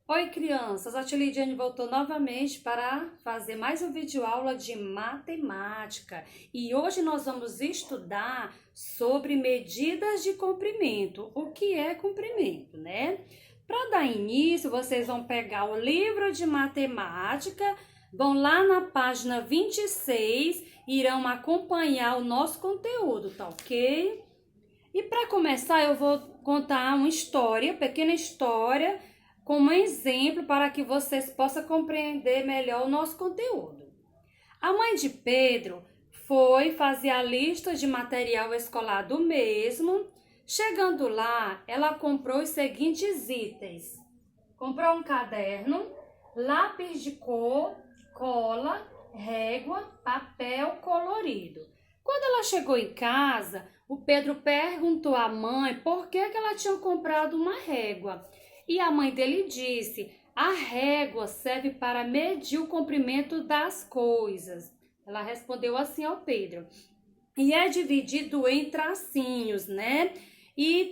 Oi, crianças! A tia Lidiane voltou novamente para fazer mais um vídeo aula de matemática. E hoje nós vamos estudar sobre medidas de comprimento. O que é comprimento, né? Para dar início, vocês vão pegar o livro de matemática, vão lá na página 26 e irão acompanhar o nosso conteúdo, tá ok? E para começar, eu vou contar uma história, pequena história, como exemplo para que vocês possam compreender melhor o nosso conteúdo. A mãe de Pedro foi fazer a lista de material escolar do mesmo. Chegando lá, ela comprou os seguintes itens: comprou um caderno, lápis de cor, cola, régua, papel colorido. Quando ela chegou em casa, o Pedro perguntou à mãe por que ela tinha comprado uma régua. E a mãe dele disse: a régua serve para medir o comprimento das coisas. Ela respondeu assim ao Pedro. E é dividido em tracinhos, né? E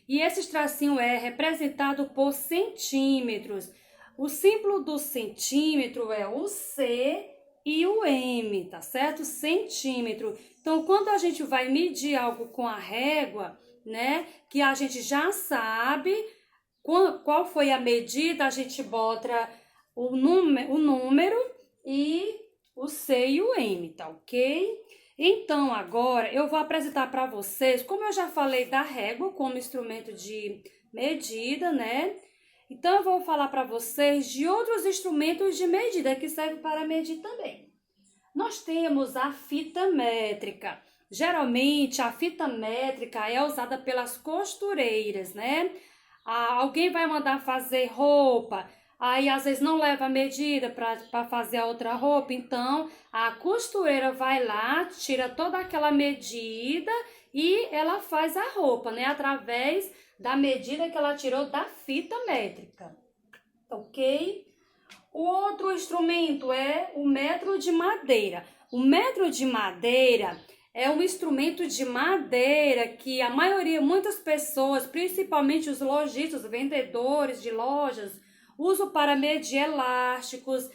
esse tracinho é representado por centímetros. O símbolo do centímetro é o C e o M, tá certo? Centímetro. Então, quando a gente vai medir algo com a régua, né, que a gente já sabe qual foi a medida, a gente bota o número e o C e o M, tá ok? Então, agora eu vou apresentar para vocês, como eu já falei da régua como instrumento de medida, né? Então, eu vou falar para vocês de outros instrumentos de medida que servem para medir também. Nós temos a fita métrica. Geralmente, a fita métrica é usada pelas costureiras, né? Alguém vai mandar fazer roupa, aí às vezes não leva a medida para fazer a outra roupa, então a costureira vai lá, tira toda aquela medida e ela faz a roupa, né? Através da medida que ela tirou da fita métrica, ok? O outro instrumento é o metro de madeira. O metro de madeira é um instrumento de madeira que a maioria, muitas pessoas, principalmente os lojistas, vendedores de lojas, usam para medir elásticos,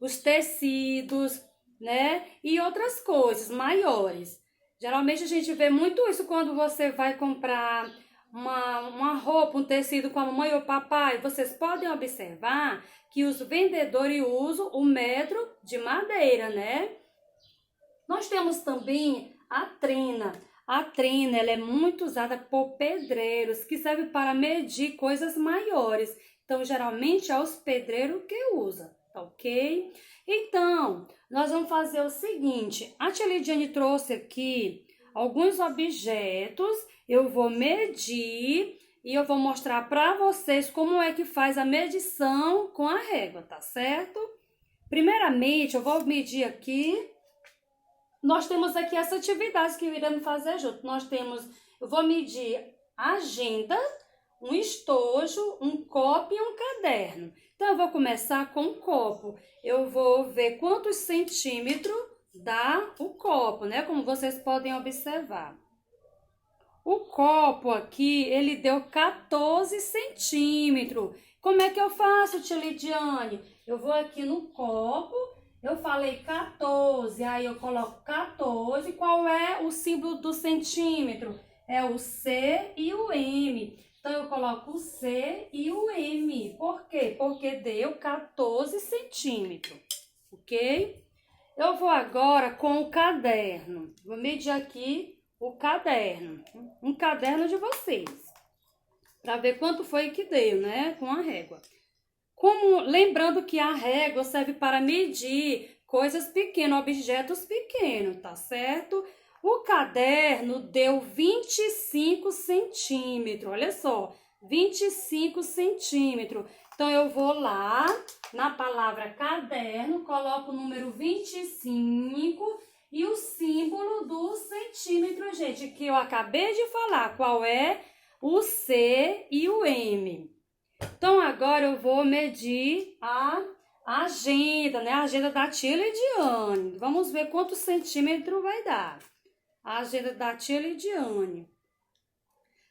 os tecidos, né? E outras coisas maiores. Geralmente a gente vê muito isso quando você vai comprar uma roupa, um tecido com a mamãe ou papai. Vocês podem observar que os vendedores usam o metro de madeira, né? Nós temos também a trena. A trena ela é muito usada por pedreiros, que serve para medir coisas maiores. Então, geralmente é os pedreiros que usam, tá ok? Então, nós vamos fazer o seguinte. A tia Lidiane trouxe aqui alguns objetos. Eu vou medir e eu vou mostrar para vocês como é que faz a medição com a régua, tá certo? Primeiramente, eu vou medir aqui. Nós temos aqui essa atividade que iremos fazer junto. Eu vou medir a agenda, um estojo, um copo e um caderno. Então, eu vou começar com o copo. Eu vou ver quantos centímetros dá o copo, né? Como vocês podem observar. O copo aqui, ele deu 14 centímetros. Como é que eu faço, tia Lidiane? Eu vou aqui no copo, eu falei 14, aí eu coloco 14. Qual é o símbolo do centímetro? É o C e o M. Então, eu coloco o C e o M. Por quê? Porque deu 14 centímetros, ok? Eu vou agora com o caderno. Vou medir aqui o caderno, um caderno de vocês, para ver quanto foi que deu, né, com a régua. Lembrando que a régua serve para medir coisas pequenas, objetos pequenos, tá certo? O caderno deu 25 centímetros, olha só, 25 centímetros. Então, eu vou lá na palavra caderno, coloco o número 25 e o símbolo do centímetro, gente, que eu acabei de falar, qual é o C e o M. Então, agora eu vou medir a agenda, né? A agenda da tia Lidiane. Vamos ver quantos centímetros vai dar. A agenda da tia Lidiane.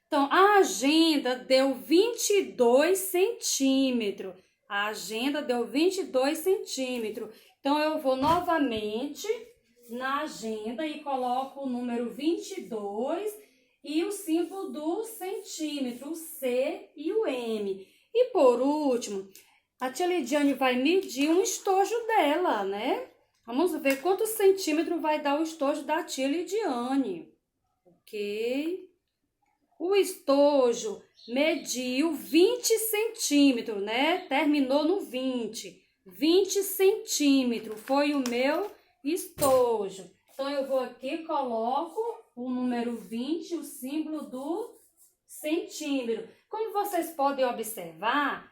Então, a agenda deu 22 centímetros. A agenda deu 22 centímetros. Então, eu vou novamente na agenda e coloco o número 22 e o símbolo do centímetro, o C e o M. E por último, a tia Lidiane vai medir um estojo dela, né? Vamos ver quantos centímetros vai dar o estojo da tia Lidiane. Ok? O estojo mediu 20 centímetros, né? Terminou no 20. 20 centímetros foi o meu estojo. Então, eu vou aqui, coloco o número 20, o símbolo do centímetro. Como vocês podem observar,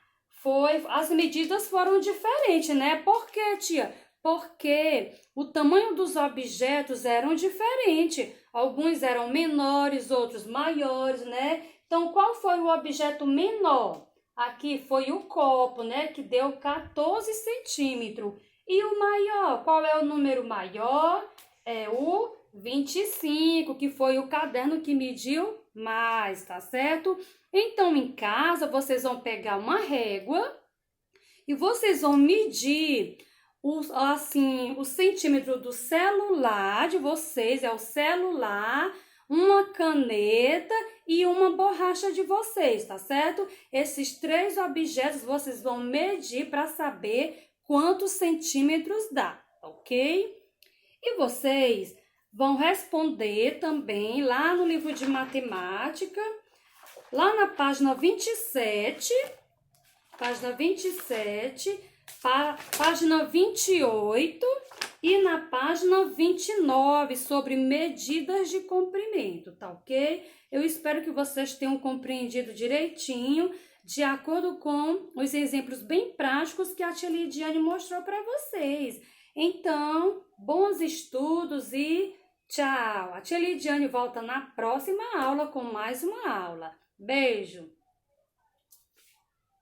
as medidas foram diferentes, né? Por quê, tia? Porque o tamanho dos objetos eram diferentes. Alguns eram menores, outros maiores, né? Então, qual foi o objeto menor? Aqui foi o copo, né? Que deu 14 centímetros. E o maior? Qual é o número maior? É o 25, que foi o caderno que mediu mais, tá certo? Então, em casa, vocês vão pegar uma régua e vocês vão medir o centímetro do celular de vocês, é o celular, uma caneta e uma borracha de vocês, tá certo? Esses 3 objetos vocês vão medir para saber quantos centímetros dá, ok? E vocês vão responder também lá no livro de matemática, lá na página 27, página 28 e na página 29 sobre medidas de comprimento, tá ok? Eu espero que vocês tenham compreendido direitinho, de acordo com os exemplos bem práticos que a tia Lidiane mostrou para vocês. Então, bons estudos e tchau! A tia Lidiane volta na próxima aula com mais uma aula. Beijo!